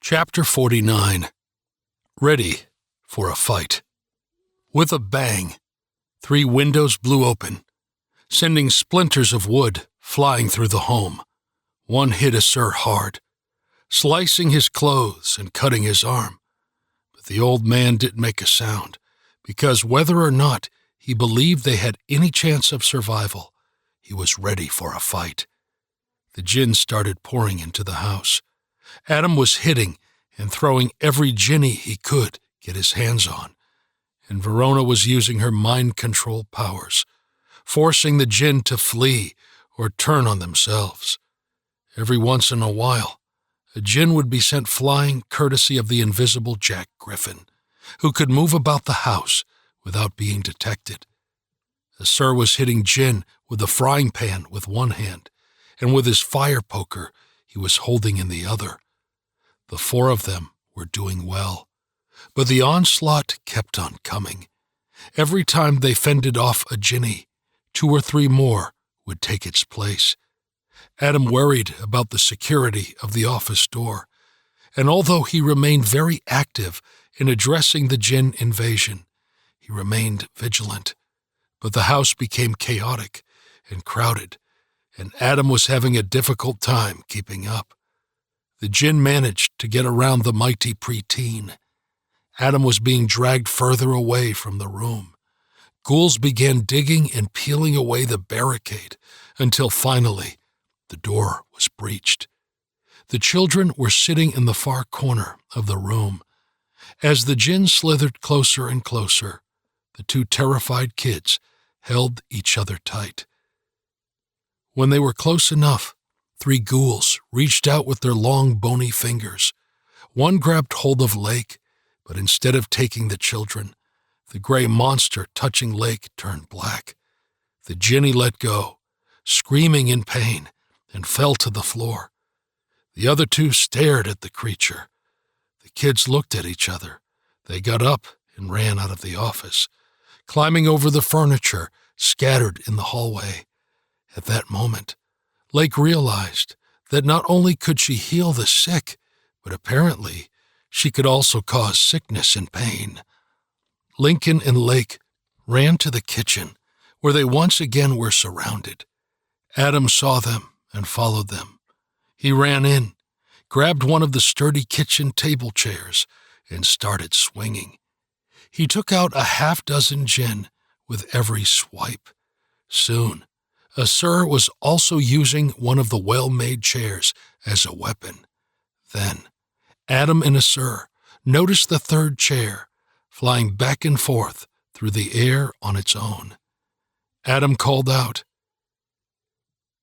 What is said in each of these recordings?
Chapter 49. Ready for a fight. With a bang, 3 windows blew open, sending splinters of wood flying through the home. One hit Sir hard, slicing his clothes and cutting his arm. But the old man didn't make a sound, because whether or not he believed they had any chance of survival, he was ready for a fight. The Jinn started pouring into the house. Adam was hitting and throwing every Jinni he could get his hands on, and Verona was using her mind control powers, forcing the Jinn to flee or turn on themselves. Every once in a while, a Jinn would be sent flying courtesy of the invisible Jack Griffin, who could move about the house without being detected. The Sir was hitting Jinn with a frying pan with one hand, and with his fire poker he was holding in the other. The 4 of them were doing well, but the onslaught kept on coming. Every time they fended off a Jinni, 2 or 3 more would take its place. Adam worried about the security of the office door, and although he remained very active in addressing the Jinn invasion, he remained vigilant. But the house became chaotic and crowded, and Adam was having a difficult time keeping up. The Jinn managed to get around the mighty preteen. Adam was being dragged further away from the room. Ghouls began digging and peeling away the barricade until finally the door was breached. The children were sitting in the far corner of the room. As the Jinn slithered closer and closer, the 2 terrified kids held each other tight. When they were close enough, 3 ghouls reached out with their long, bony fingers. One grabbed hold of Lake, but instead of taking the children, the gray monster touching Lake turned black. The Jinni let go, screaming in pain, and fell to the floor. The other 2 stared at the creature. The kids looked at each other. They got up and ran out of the office, climbing over the furniture scattered in the hallway. At that moment, Lake realized that not only could she heal the sick, but apparently she could also cause sickness and pain. Lincoln and Lake ran to the kitchen, where they once again were surrounded. Adam saw them and followed them. He ran in, grabbed one of the sturdy kitchen table chairs, and started swinging. He took out a half-dozen Jinn with every swipe. Soon, a Sir was also using one of the well-made chairs as a weapon. Then, Adam and a Sir noticed the 3rd chair flying back and forth through the air on its own. Adam called out,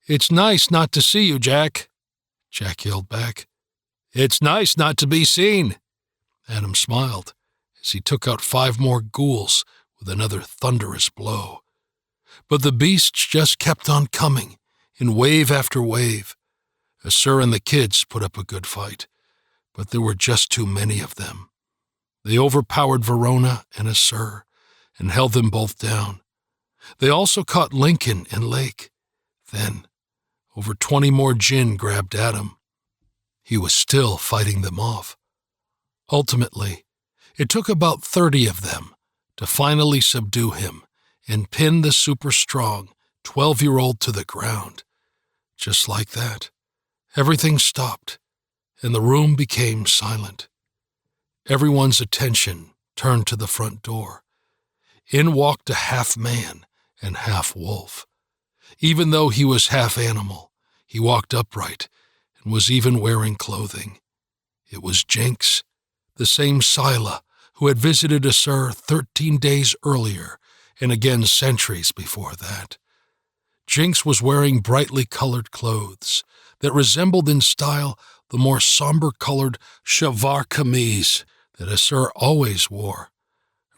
"It's nice not to see you, Jack." Jack yelled back, "It's nice not to be seen." Adam smiled as he took out 5 more ghouls with another thunderous blow. But the beasts just kept on coming, in wave after wave. A Sir and the kids put up a good fight, but there were just too many of them. They overpowered Verona and a Sir, and held them both down. They also caught Lincoln and Lake. Then, over 20 more Jinn grabbed Adam. He was still fighting them off. Ultimately, it took about 30 of them to finally subdue him and pin the super-strong 12-year-old to the ground. Just like that, everything stopped, and the room became silent. Everyone's attention turned to the front door. In walked a half-man and half-wolf. Even though he was half-animal, he walked upright and was even wearing clothing. It was Jinx, the same Scylla who had visited a Sir 13 days earlier and again centuries before that. Jinx was wearing brightly colored clothes that resembled in style the more somber-colored chevar camise that a Sir always wore.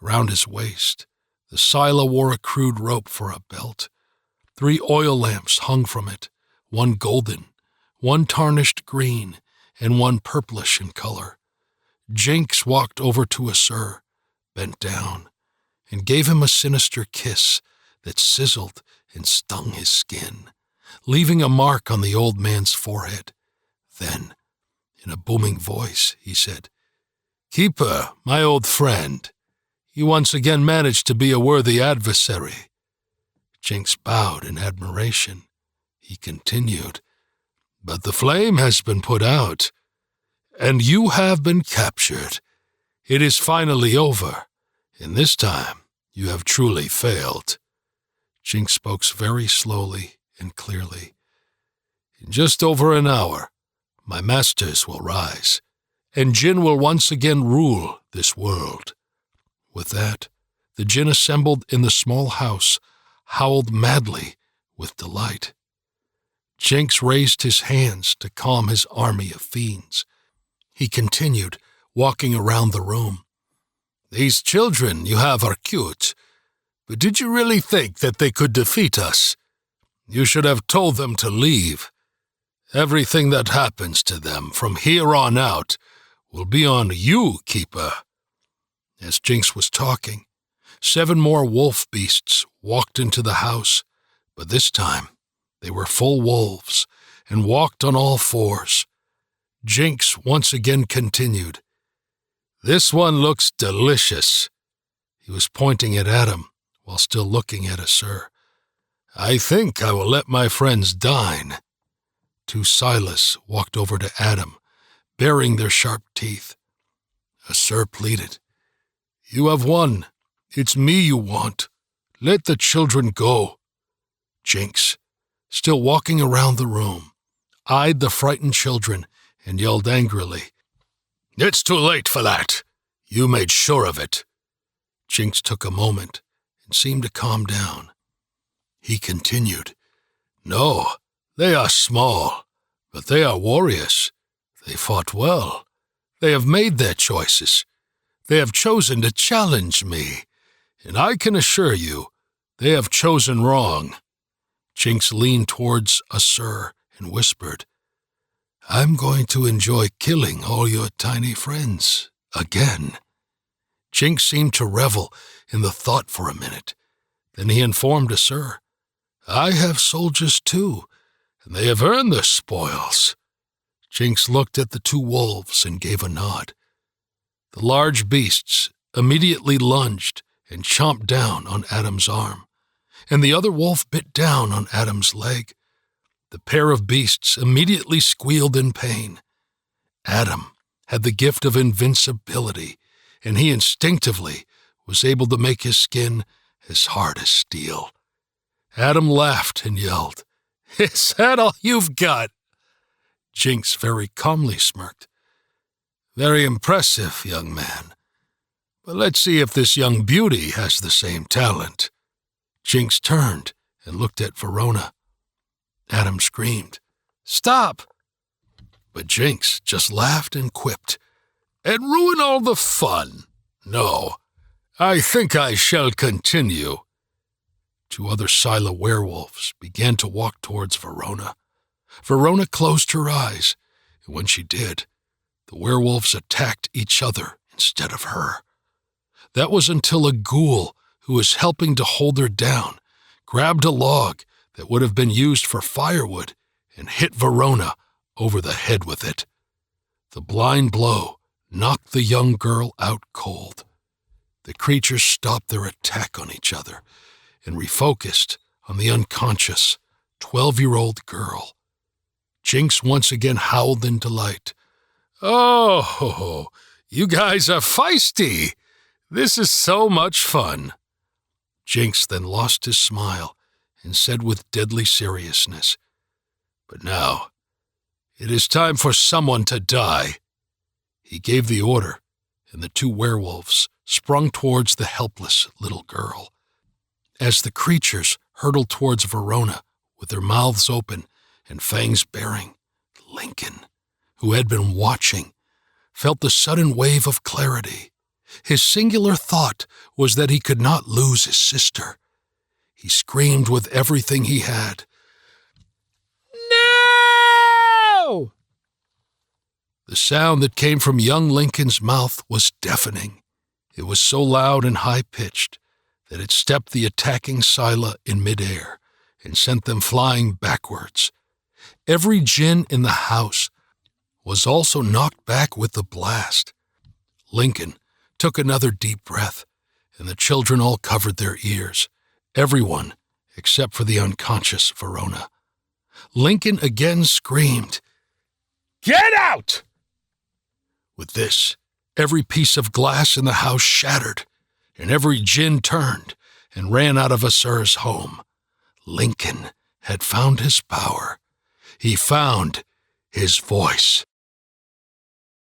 Around his waist, the Scylla wore a crude rope for a belt. 3 oil lamps hung from it, 1 golden, 1 tarnished green, and 1 purplish in color. Jinx walked over to a Sir, bent down, and gave him a sinister kiss that sizzled and stung his skin, leaving a mark on the old man's forehead. Then, In a booming voice, he said, "Keeper, my old friend, you once again managed to be a worthy adversary." Jinx bowed in admiration. He continued, "But the flame has been put out, and you have been captured. It is finally over, and this time you have truly failed." Jinx spoke very slowly and clearly. "In just over an hour, my masters will rise, and Jinn will once again rule this world." With that, the Jinn assembled in the small house howled madly with delight. Jinx raised his hands to calm his army of fiends. He continued, walking around the room. "These children you have are cute, but did you really think that they could defeat us? You should have told them to leave. Everything that happens to them from here on out will be on you, Keeper." As Jinx was talking, 7 more wolf beasts walked into the house, but this time they were full wolves and walked on all 4s. Jinx once again continued, "This one looks delicious." He was pointing at Adam while still looking at Asur. "I think I will let my friends dine." 2 Silas walked over to Adam, baring their sharp teeth. Asur pleaded, "You have won. It's me you want. Let the children go." Jinx, still walking around the room, eyed the frightened children and yelled angrily, "It's too late for that. You made sure of it." Jinx took a moment and seemed to calm down. He continued, "No, they are small, but they are warriors. They fought well. They have made their choices. They have chosen to challenge me, and I can assure you they have chosen wrong." Jinx leaned towards Asur and whispered, "I'm going to enjoy killing all your tiny friends again." Jinx seemed to revel in the thought for a minute. Then he informed Asur, "I have soldiers too, and they have earned their spoils." Jinx looked at the 2 wolves and gave a nod. The large beasts immediately lunged and chomped down on Adam's arm, and the other wolf bit down on Adam's leg. The pair of beasts immediately squealed in pain. Adam had the gift of invincibility, and he instinctively was able to make his skin as hard as steel. Adam laughed and yelled, "Is that all you've got?" Jinx very calmly smirked. "Very impressive, young man. But let's see if this young beauty has the same talent." Jinx turned and looked at Verona. Adam screamed, "Stop!" But Jinx just laughed and quipped, "And ruin all the fun. No, I think I shall continue." 2 other Scylla werewolves began to walk towards Verona. Verona closed her eyes, and when she did, the werewolves attacked each other instead of her. That was until a ghoul who was helping to hold her down grabbed a log that would have been used for firewood and hit Verona over the head with it. The blind blow knocked the young girl out cold. The creatures stopped their attack on each other and refocused on the unconscious 12-year-old girl. Jinx once again howled in delight. "Oh, you guys are feisty. This is so much fun." Jinx then lost his smile and said with deadly seriousness, "But now, it is time for someone to die." He gave the order, and the 2 werewolves sprung towards the helpless little girl. As the creatures hurtled towards Verona with their mouths open and fangs baring, Lincoln, who had been watching, felt the sudden wave of clarity. His singular thought was that he could not lose his sister. He screamed with everything he had, "No!" The sound that came from young Lincoln's mouth was deafening. It was so loud and high-pitched that it stepped the attacking Scylla in midair and sent them flying backwards. Every Jinn in the house was also knocked back with the blast. Lincoln took another deep breath, and the children all covered their ears, everyone except for the unconscious Verona. Lincoln again screamed, "Get out!" With this, every piece of glass in the house shattered, and every Jinn turned and ran out of Assur's home. Lincoln had found his power. He found his voice.